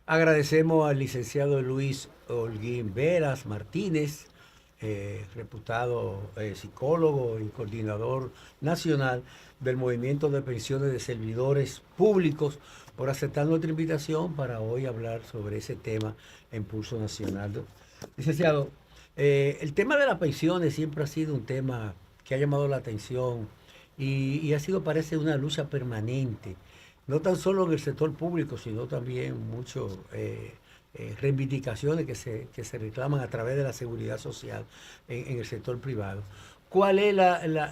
Agradecemos al licenciado Luis Holguín Veras Martínez, reputado psicólogo y coordinador nacional del Movimiento de Pensiones de Servidores Públicos, por aceptar nuestra invitación para hoy hablar sobre ese tema en Pulso Nacional. Licenciado, el tema de las pensiones siempre ha sido un tema que ha llamado la atención y ha sido, parece, una lucha permanente, no tan solo en el sector público, sino también muchas reivindicaciones que se reclaman a través de la seguridad social en el sector privado. ¿Cuál es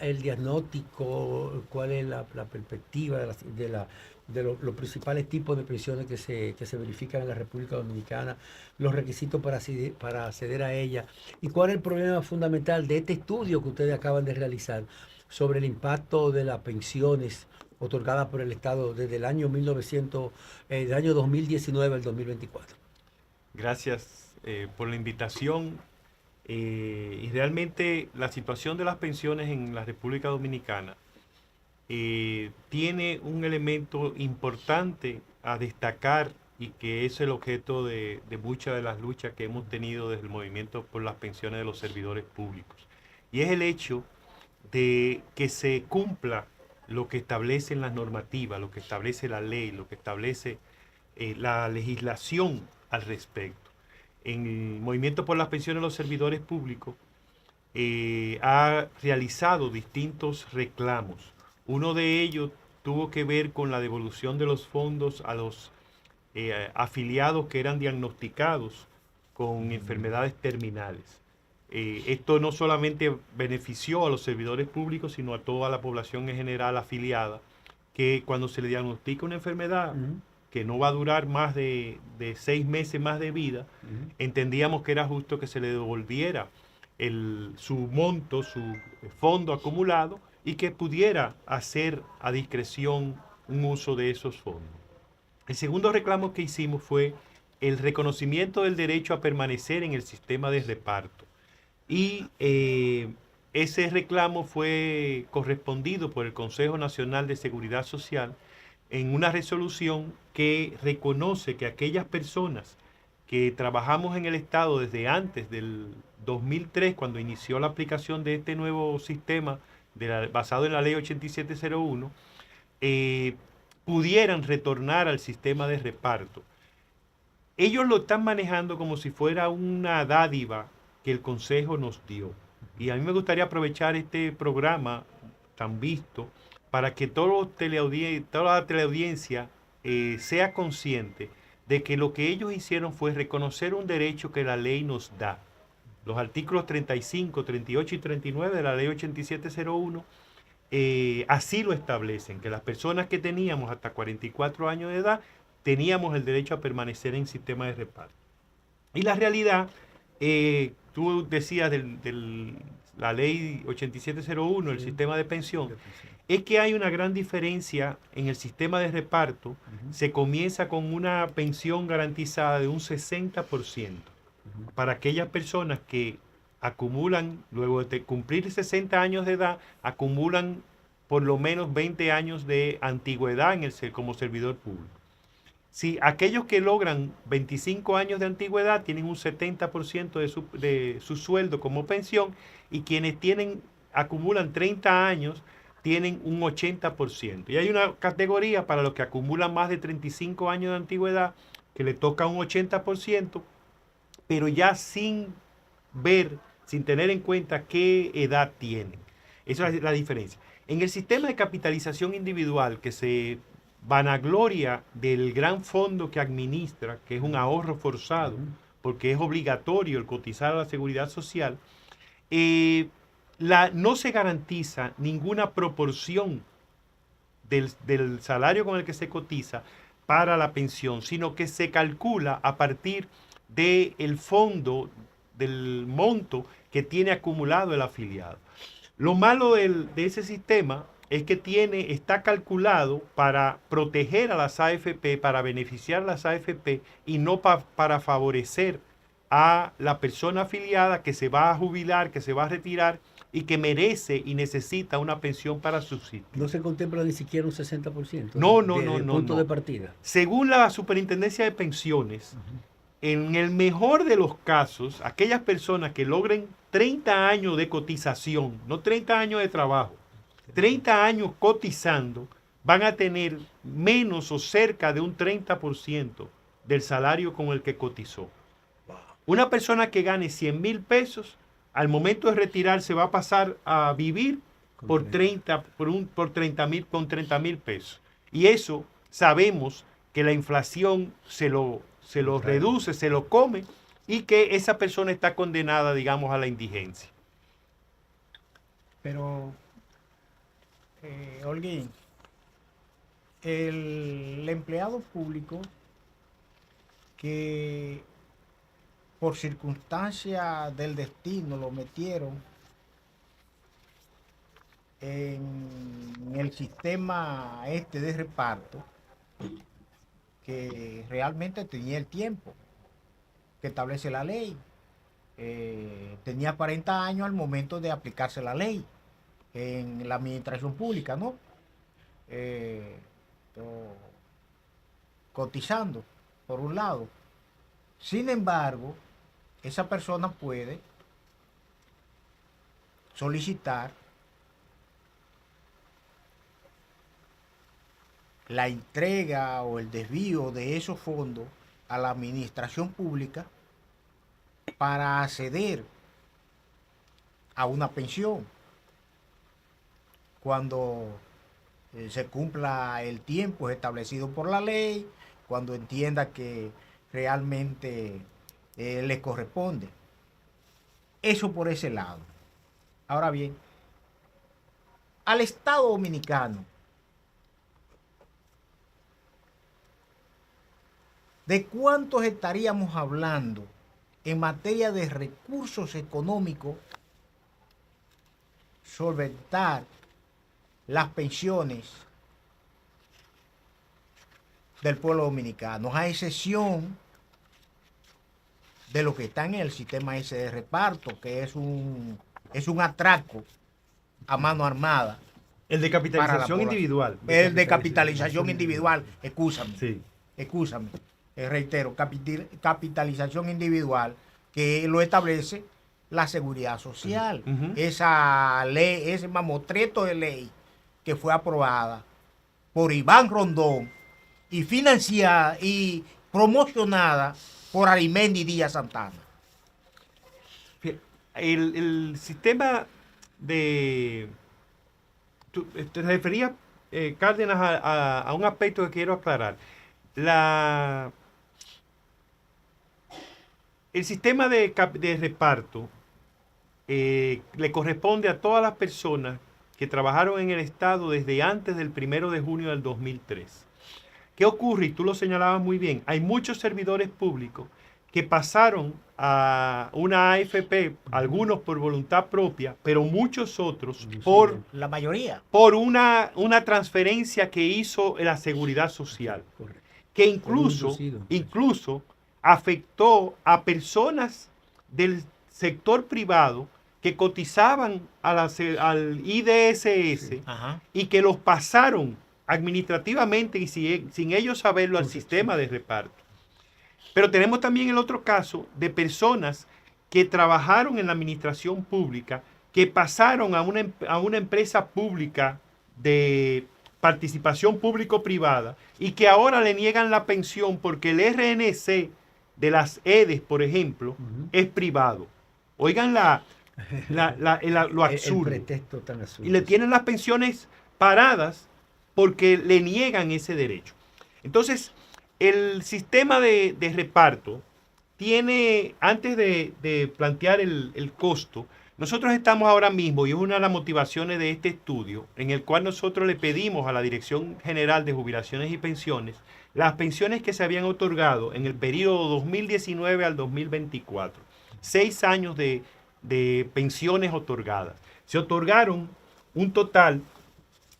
el diagnóstico? ¿Cuál es la perspectiva de los principales tipos de pensiones que se verifican en la República Dominicana, los requisitos para acceder a ella? ¿Y cuál es el problema fundamental de este estudio que ustedes acaban de realizar sobre el impacto de las pensiones otorgadas por el Estado desde el año 1900, del año 2019 al 2024? Gracias por la invitación. Y realmente la situación de las pensiones en la República Dominicana tiene un elemento importante a destacar y que es el objeto de muchas de las luchas que hemos tenido desde el movimiento por las pensiones de los servidores públicos. Y es el hecho de que se cumpla lo que establecen las normativas, lo que establece la ley, lo que establece la legislación al respecto. En el movimiento por las pensiones de los servidores públicos ha realizado distintos reclamos. Uno de ellos tuvo que ver con la devolución de los fondos a los afiliados que eran diagnosticados con enfermedades terminales. Esto no solamente benefició a los servidores públicos, sino a toda la población en general afiliada, que cuando se le diagnostica una enfermedad que no va a durar más de 6 meses más de vida, entendíamos que era justo que se le devolviera su monto, su fondo acumulado, y que pudiera hacer a discreción un uso de esos fondos. El segundo reclamo que hicimos fue el reconocimiento del derecho a permanecer en el sistema de reparto. Y ese reclamo fue correspondido por el Consejo Nacional de Seguridad Social en una resolución que reconoce que aquellas personas que trabajamos en el Estado desde antes del 2003, cuando inició la aplicación de este nuevo sistema basado en la ley 8701, pudieran retornar al sistema de reparto. Ellos lo están manejando como si fuera una dádiva que el Consejo nos dio. Y a mí me gustaría aprovechar este programa tan visto para que toda la teleaudiencia sea consciente de que lo que ellos hicieron fue reconocer un derecho que la ley nos da. Los artículos 35, 38 y 39 de la ley 8701 así lo establecen, que las personas que teníamos hasta 44 años de edad teníamos el derecho a permanecer en sistema de reparto. Y la realidad, tú decías de la ley 8701, el sistema de pensión, es que hay una gran diferencia en el sistema de reparto. Se comienza con una pensión garantizada de un 60% para aquellas personas que acumulan, luego de cumplir 60 años de edad, acumulan por lo menos 20 años de antigüedad como servidor público. Si aquellos que logran 25 años de antigüedad tienen un 70% de su sueldo como pensión, y quienes acumulan 30 años tienen un 80%. Y hay una categoría para los que acumulan más de 35 años de antigüedad que le toca un 80%, pero ya sin tener en cuenta qué edad tienen. Esa es la diferencia. En el sistema de capitalización individual, que se vanagloria del gran fondo que administra, que es un ahorro forzado, porque es obligatorio el cotizar a la seguridad social, no se garantiza ninguna proporción del salario con el que se cotiza para la pensión, sino que se calcula a partir del fondo, del monto que tiene acumulado el afiliado. Lo malo de ese sistema es que está calculado para proteger a las AFP, para beneficiar a las AFP, y no para favorecer a la persona afiliada que se va a jubilar, que se va a retirar y que merece y necesita una pensión para subsistir. No se contempla ni siquiera un 60%. No, Desde el punto no. de partida. Según la Superintendencia de Pensiones, en el mejor de los casos, aquellas personas que logren 30 años de cotización, no 30 años de trabajo, 30 años cotizando, van a tener menos o cerca de un 30% del salario con el que cotizó. Una persona que gane 100,000 pesos, al momento de retirarse va a pasar a vivir por 30,000 pesos. Y eso sabemos que la inflación se lo reduce, se lo come, y que esa persona está condenada, digamos, a la indigencia. Pero, Holguín, el empleado público que por circunstancia del destino lo metieron en el sistema de reparto, que realmente tenía el tiempo que establece la ley. Tenía 40 años al momento de aplicarse la ley en la administración pública, ¿no? Cotizando, por un lado. Sin embargo, esa persona puede solicitar la entrega o el desvío de esos fondos a la administración pública para acceder a una pensión cuando se cumpla el tiempo establecido por la ley, cuando entienda que realmente le corresponde. Eso por ese lado. Ahora bien, al Estado Dominicano, ¿de cuántos estaríamos hablando en materia de recursos económicos solventar las pensiones del pueblo dominicano, a excepción de lo que está en el sistema ese de reparto, que es un atraco a mano armada? El de capitalización individual. El de capitalización individual, excúsame. Sí. Excúsame, reitero, capitalización individual, que lo establece la seguridad social. Esa ley, ese mamotreto de ley que fue aprobada por Iván Rondón y financiada y promocionada por Arimendi Díaz Santana. El sistema de... Te referías, Cárdenas, a un aspecto que quiero aclarar. El sistema de reparto le corresponde a todas las personas que trabajaron en el Estado desde antes del 1 de junio del 2003. ¿Qué ocurre? Y tú lo señalabas muy bien. Hay muchos servidores públicos que pasaron a una AFP, algunos por voluntad propia, pero muchos otros por la mayoría por una transferencia que hizo la Seguridad Social. Correcto. Que incluso afectó a personas del sector privado que cotizaban al IDSS, Ajá. y que los pasaron administrativamente y sin ellos saberlo al sistema de reparto. Pero tenemos también el otro caso de personas que trabajaron en la administración pública, que pasaron a una empresa pública de participación público-privada y que ahora le niegan la pensión porque el RNC de las EDES, por ejemplo, es privado. Oigan lo absurdo. El pretexto tan absurdo. Y le tienen las pensiones paradas porque le niegan ese derecho. Entonces, el sistema de reparto tiene, antes de plantear el costo, nosotros estamos ahora mismo, y es una de las motivaciones de este estudio, en el cual nosotros le pedimos a la Dirección General de Jubilaciones y Pensiones las pensiones que se habían otorgado en el periodo 2019 al 2024. 6 años de pensiones otorgadas. Se otorgaron un total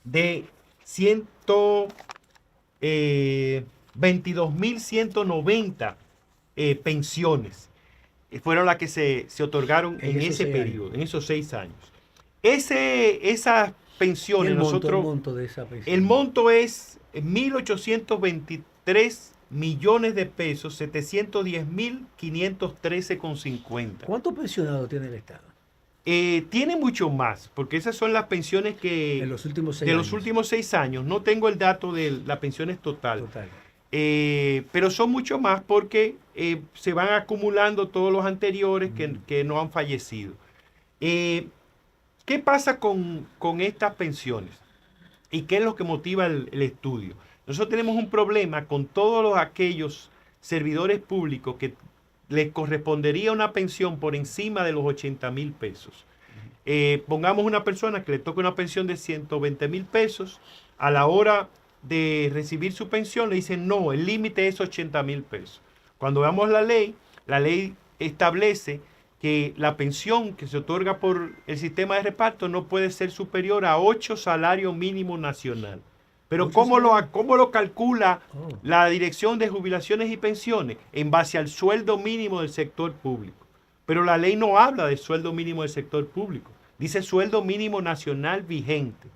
de 22.190 pensiones. Fueron las que se otorgaron en ese periodo, en esos 6 años. Esas pensiones, el nosotros... monto de esa pensión. El monto es 1.823 millones de pesos, 710.513,50. ¿Cuántos pensionados tiene el Estado? Tiene mucho más, porque esas son las pensiones que... En los últimos 6 de años. los últimos 6 años. No tengo el dato de las pensiones total. Pero son mucho más porque se van acumulando todos los anteriores que no han fallecido. ¿Qué pasa con estas pensiones? ¿Y qué es lo que motiva el estudio? Nosotros tenemos un problema con todos aquellos servidores públicos que les correspondería una pensión por encima de los 80,000 pesos. Pongamos una persona que le toca una pensión de 120,000 pesos, a la hora de recibir su pensión le dicen no, el límite es 80,000 pesos. Cuando veamos la ley establece que la pensión que se otorga por el sistema de reparto no puede ser superior a 8 salarios mínimos nacional. Pero ¿cómo lo calcula la Dirección de Jubilaciones y Pensiones? En base al sueldo mínimo del sector público. Pero la ley no habla de sueldo mínimo del sector público. Dice sueldo mínimo nacional vigente.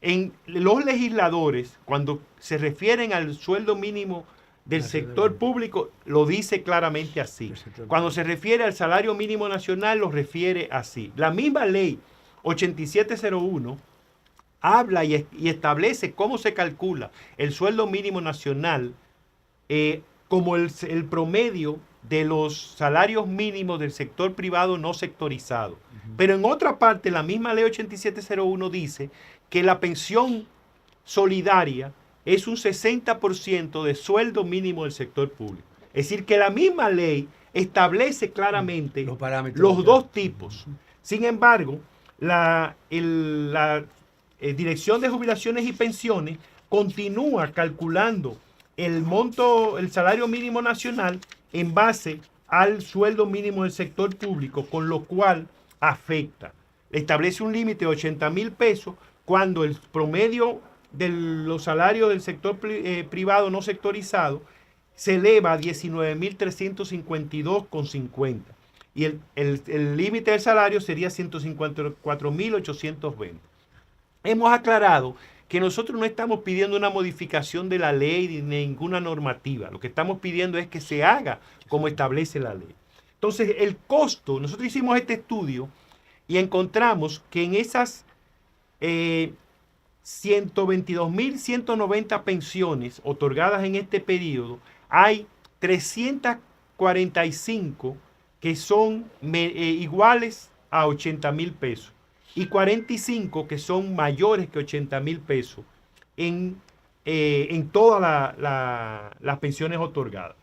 En los legisladores, cuando se refieren al sueldo mínimo del sector público, lo dice claramente así. Cuando se refiere al salario mínimo nacional, lo refiere así. La misma ley 8701 habla y establece cómo se calcula el sueldo mínimo nacional como el promedio de los salarios mínimos del sector privado no sectorizado. Pero en otra parte, la misma ley 8701 dice que la pensión solidaria es un 60% de sueldo mínimo del sector público. Es decir, que la misma ley establece claramente los dos tipos. Sin embargo, la Dirección de Jubilaciones y Pensiones continúa calculando el salario mínimo nacional en base al sueldo mínimo del sector público, con lo cual afecta. Establece un límite de 80,000 pesos cuando el promedio de los salarios del sector privado no sectorizado se eleva a 19,352,50. Y el límite del salario sería 154,820. Hemos aclarado que nosotros no estamos pidiendo una modificación de la ley ni ninguna normativa. Lo que estamos pidiendo es que se haga como establece la ley. Entonces, el costo, nosotros hicimos este estudio y encontramos que en esas 122,190 pensiones otorgadas en este periodo, hay 345 que son iguales a 80,000 pesos. Y 45 que son mayores que 80,000 pesos en todas las pensiones otorgadas.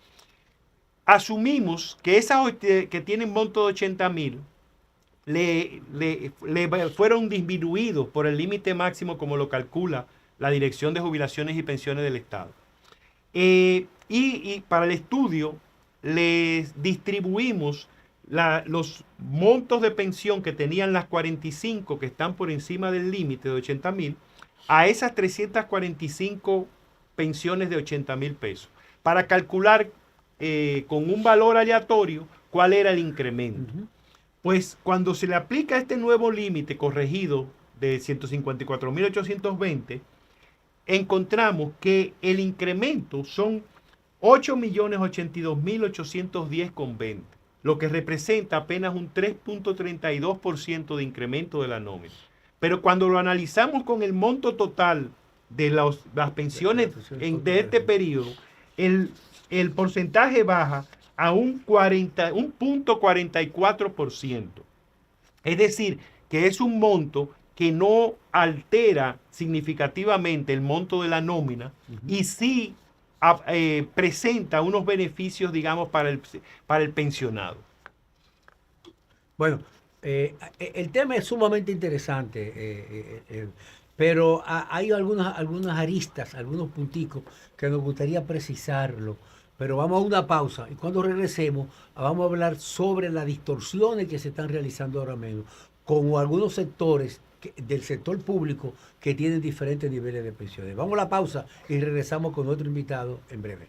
Asumimos que esas que tienen monto de 80,000 le fueron disminuidos por el límite máximo como lo calcula la Dirección de Jubilaciones y Pensiones del Estado. Y para el estudio les distribuimos los montos de pensión que tenían las 45 que están por encima del límite de 80,000 a esas 345 pensiones de 80,000 pesos para calcular con un valor aleatorio cuál era el incremento. Pues cuando se le aplica este nuevo límite corregido de 154,820, encontramos que el incremento son 8,082,810,20. Lo que representa apenas un 3.32% de incremento de la nómina. Pero cuando lo analizamos con el monto total de las pensiones de este periodo, el porcentaje baja a un 0.44%. Es decir, que es un monto que no altera significativamente el monto de la nómina y sí presenta unos beneficios, digamos, para el pensionado. Bueno, el tema es sumamente interesante, pero hay algunas aristas, algunos punticos que nos gustaría precisarlo. Pero vamos a una pausa y cuando regresemos vamos a hablar sobre las distorsiones que se están realizando ahora mismo con algunos sectores del sector público que tienen diferentes niveles de pensiones. Vamos a la pausa y regresamos con otro invitado en breve.